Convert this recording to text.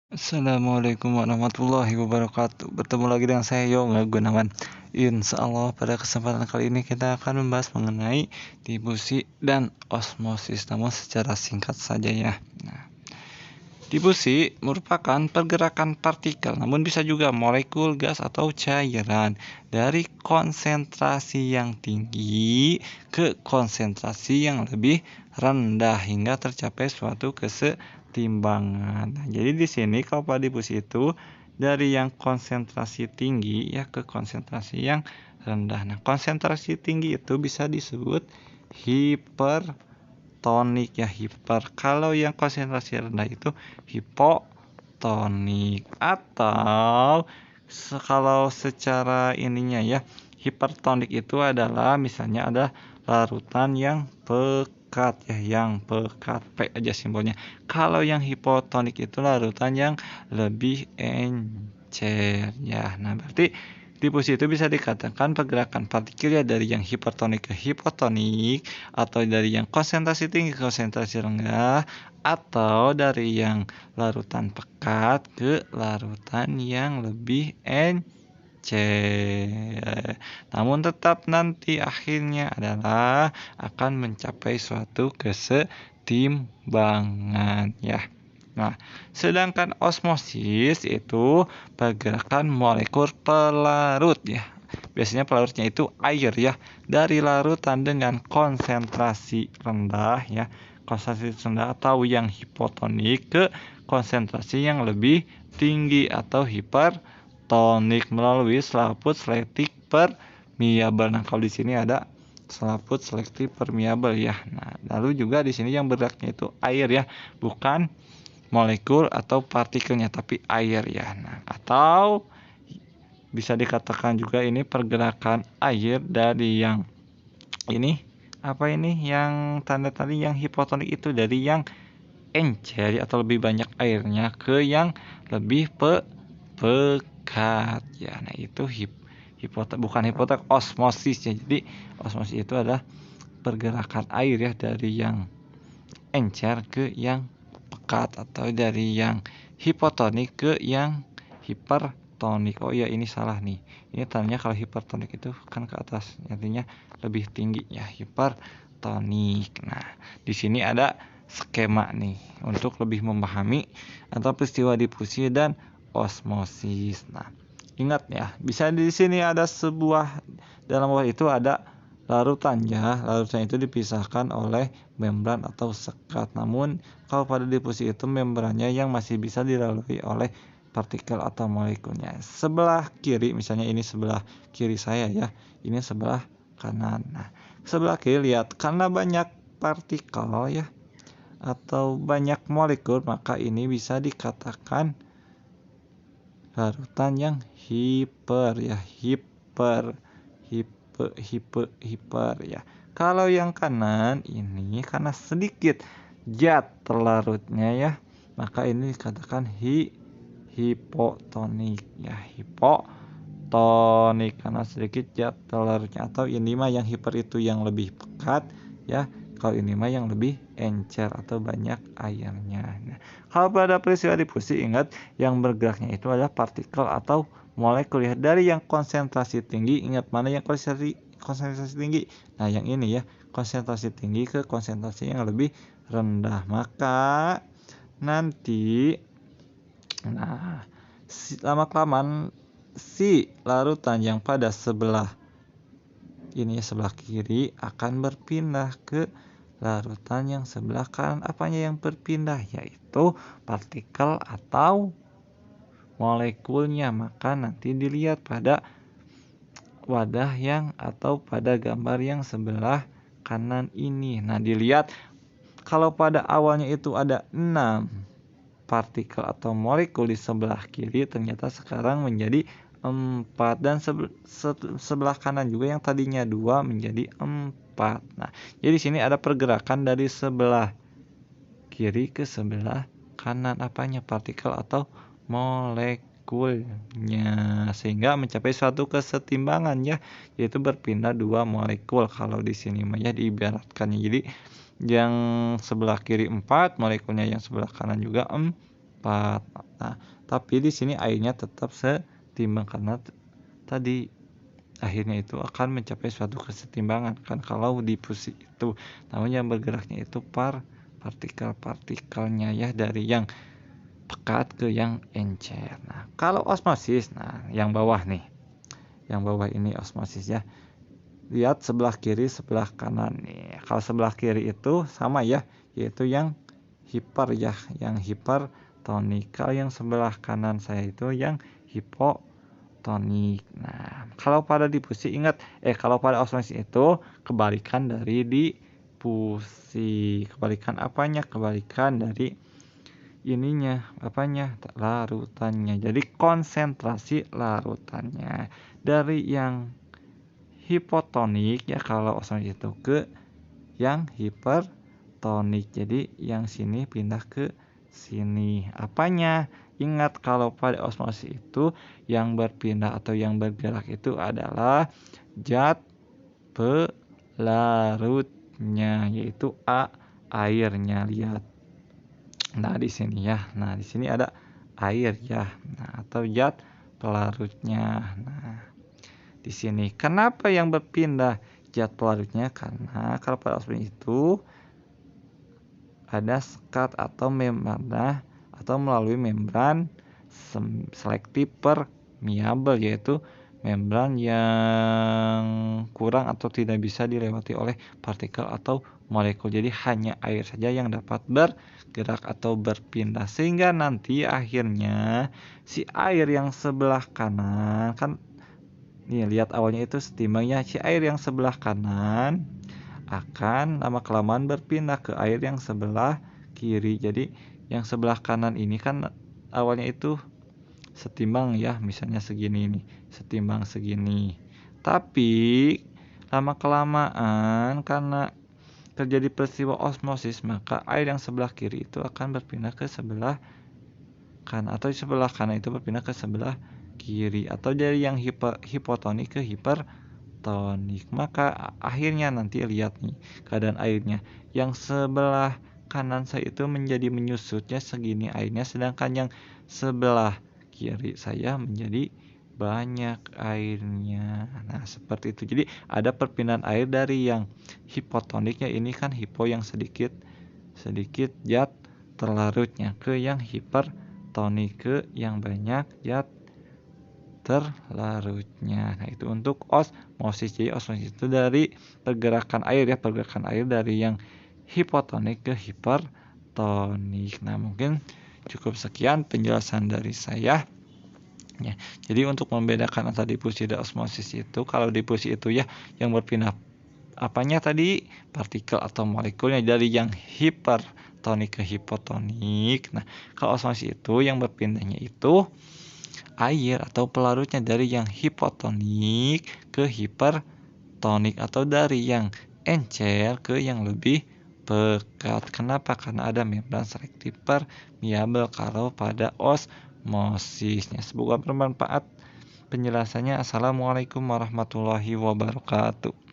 Assalamualaikum warahmatullahi wabarakatuh. Bertemu lagi dengan saya Yoga Gunawan. Insya Allah pada kesempatan kali ini kita akan membahas mengenai difusi dan osmosis, namun secara singkat saja ya. Nah, difusi merupakan pergerakan partikel, namun bisa juga molekul, gas, atau cairan dari konsentrasi yang tinggi ke konsentrasi yang lebih rendah hingga tercapai suatu kesetimbangan. Nah, jadi di sini kalau pada difusi itu dari yang konsentrasi tinggi ya ke konsentrasi yang rendah. Nah, konsentrasi tinggi itu bisa disebut hipertonik ya, kalau yang konsentrasi rendah itu hipotonik, atau kalau secara ininya ya, hipertonik itu adalah misalnya ada larutan yang pekat ya, yang pekat, P aja simbolnya. Kalau yang hipotonik itu larutan yang lebih encer ya. Nah, berarti difusi itu bisa dikatakan pergerakan partikel ya dari yang hipertonik ke hipotonik, atau dari yang konsentrasi tinggi ke konsentrasi rendah, atau dari yang larutan pekat ke larutan yang lebih encer. Namun tetap nanti akhirnya adalah akan mencapai suatu kesetimbangan ya. Nah, sedangkan osmosis itu pergerakan molekul pelarut ya. Biasanya pelarutnya itu air ya, dari larutan dengan konsentrasi rendah ya, konsentrasi rendah atau yang hipotonik ke konsentrasi yang lebih tinggi atau hipertonik melalui selaput selektif permeabel. Nah, kalau di sini ada selaput selektif permeabel ya. Nah, lalu juga di sini yang bergeraknya itu air ya, bukan molekul atau partikelnya tapi air ya. Nah, atau bisa dikatakan juga ini pergerakan air dari yang ini yang tanda tadi yang hipotonik itu dari yang encer atau lebih banyak airnya ke yang lebih pekat ya. Nah, itu bukan hipotonik, osmosis ya. Jadi osmosis itu adalah pergerakan air ya dari yang encer ke yang pekat, atau dari yang hipotonik ke yang hipertonik. Oh iya, ini salah nih. Ini tandanya kalau hipertonik itu kan ke atas, artinya lebih tinggi ya, hipertonik. Nah, di sini ada skema nih untuk lebih memahami antara peristiwa difusi dan osmosis. Nah, ingat ya, bisa di sini ada sebuah, dalam bawah itu ada larutan ya. Larutan itu dipisahkan oleh membran atau sekat. Namun kalau pada difusi itu membrannya yang masih bisa dilalui oleh partikel atau molekulnya. Sebelah kiri, misalnya ini sebelah kiri saya ya, ini sebelah kanan. Nah, sebelah kiri lihat, karena banyak partikel ya atau banyak molekul, maka ini bisa dikatakan larutan yang hiper ya, hiper ya. Kalau yang kanan ini karena sedikit zat terlarutnya ya, maka ini dikatakan hipotonik ya, hipotonik karena sedikit zat terlarutnya. Atau ini mah yang hiper itu yang lebih pekat ya, kalau ini mah yang lebih encer atau banyak airnya. Nah, kalau pada peristiwa difusi ingat yang bergeraknya itu adalah partikel atau molekul ya, dari yang konsentrasi tinggi. Ingat mana yang konsentrasi tinggi? Nah, yang ini ya, konsentrasi tinggi ke konsentrasi yang lebih rendah. Maka nanti lama-kelamaan si larutan yang pada sebelah sebelah kiri akan berpindah ke larutan yang sebelah kanan. Apanya yang berpindah? Yaitu partikel atau molekulnya. Maka nanti dilihat pada wadah yang atau pada gambar yang sebelah kanan ini. Nah, dilihat kalau pada awalnya itu ada 6 partikel atau molekul di sebelah kiri, ternyata sekarang menjadi 4, dan sebelah kanan juga yang tadinya 2 menjadi 4. Nah, jadi di sini ada pergerakan dari sebelah kiri ke sebelah kanan. Apanya? Partikel atau molekulnya, sehingga mencapai suatu kesetimbangan ya, yaitu berpindah 2 molekul. Kalau di sini ya diibaratkannya, jadi yang sebelah kiri 4 molekulnya, yang sebelah kanan juga 4. Nah, tapi di sini airnya tetap setimbang karena tadi akhirnya itu akan mencapai suatu kesetimbangan kan kalau difusi itu. Namun yang bergeraknya itu partikel-partikelnya ya dari yang pekat ke yang encer. Nah, kalau osmosis, nah yang bawah nih. Yang bawah ini osmosis ya. Lihat sebelah kiri, sebelah kanan nih. Kalau sebelah kiri itu sama ya, yaitu yang hiper ya, yang hipertonik. Kalau yang sebelah kanan saya itu yang hipotonik. Nah, kalau pada difusi ingat, kalau pada osmosis itu kebalikan dari difusi. Kebalikan apanya? Kebalikan dari ininya, apanya? Larutannya. Jadi konsentrasi larutannya. Dari yang hipotonik ya kalau osmosis itu ke yang hipertonik. Jadi yang sini pindah ke sini. Apanya? Ingat kalau pada osmosis itu yang berpindah atau yang bergerak itu adalah zat pelarutnya yaitu airnya. Lihat. Nah, di sini ya. Nah, di sini ada air ya. Nah, atau zat pelarutnya. Nah, di sini. Kenapa yang berpindah zat pelarutnya? Karena kalau pada osmosis itu ada sekat atau membran atau melalui membran selektif permeabel yaitu membran yang kurang atau tidak bisa dilewati oleh partikel atau molekul. Jadi hanya air saja yang dapat bergerak atau berpindah sehingga nanti akhirnya si air yang sebelah kanan kan nih lihat awalnya itu setimbangnya si air yang sebelah kanan akan lama-kelamaan berpindah ke air yang sebelah kiri. Jadi yang sebelah kanan ini kan awalnya itu setimbang ya, misalnya segini nih, setimbang segini. Tapi lama-kelamaan karena terjadi peristiwa osmosis, maka air yang sebelah kiri itu akan berpindah ke sebelah kanan atau sebelah kanan itu berpindah ke sebelah kiri atau dari yang hipotonik ke hipertonik. Maka akhirnya nanti lihat nih keadaan airnya yang sebelah kanan saya itu menjadi menyusutnya segini airnya, sedangkan yang sebelah kiri saya menjadi banyak airnya. Nah, seperti itu. Jadi ada perpindahan air dari yang hipotoniknya ini kan hipo yang sedikit zat terlarutnya ke yang hipertonik ke yang banyak zat terlarutnya. Nah, itu untuk osmosis. Jadi osmosis itu dari pergerakan air ya, pergerakan air dari yang hipotonik ke hipertonik. Nah, mungkin cukup sekian penjelasan dari saya. Ya, jadi untuk membedakan antara difusi dan osmosis itu, kalau difusi itu ya yang berpindah apanya tadi partikel atau molekulnya dari yang hipertonik ke hipotonik. Nah, kalau osmosis itu yang berpindahnya itu air atau pelarutnya dari yang hipotonik ke hipertonik atau dari yang encer ke yang lebih pekat. Kenapa? Karena ada membran selektif permeabel kalau pada osmosisnya. Semoga bermanfaat penjelasannya. Assalamualaikum warahmatullahi wabarakatuh.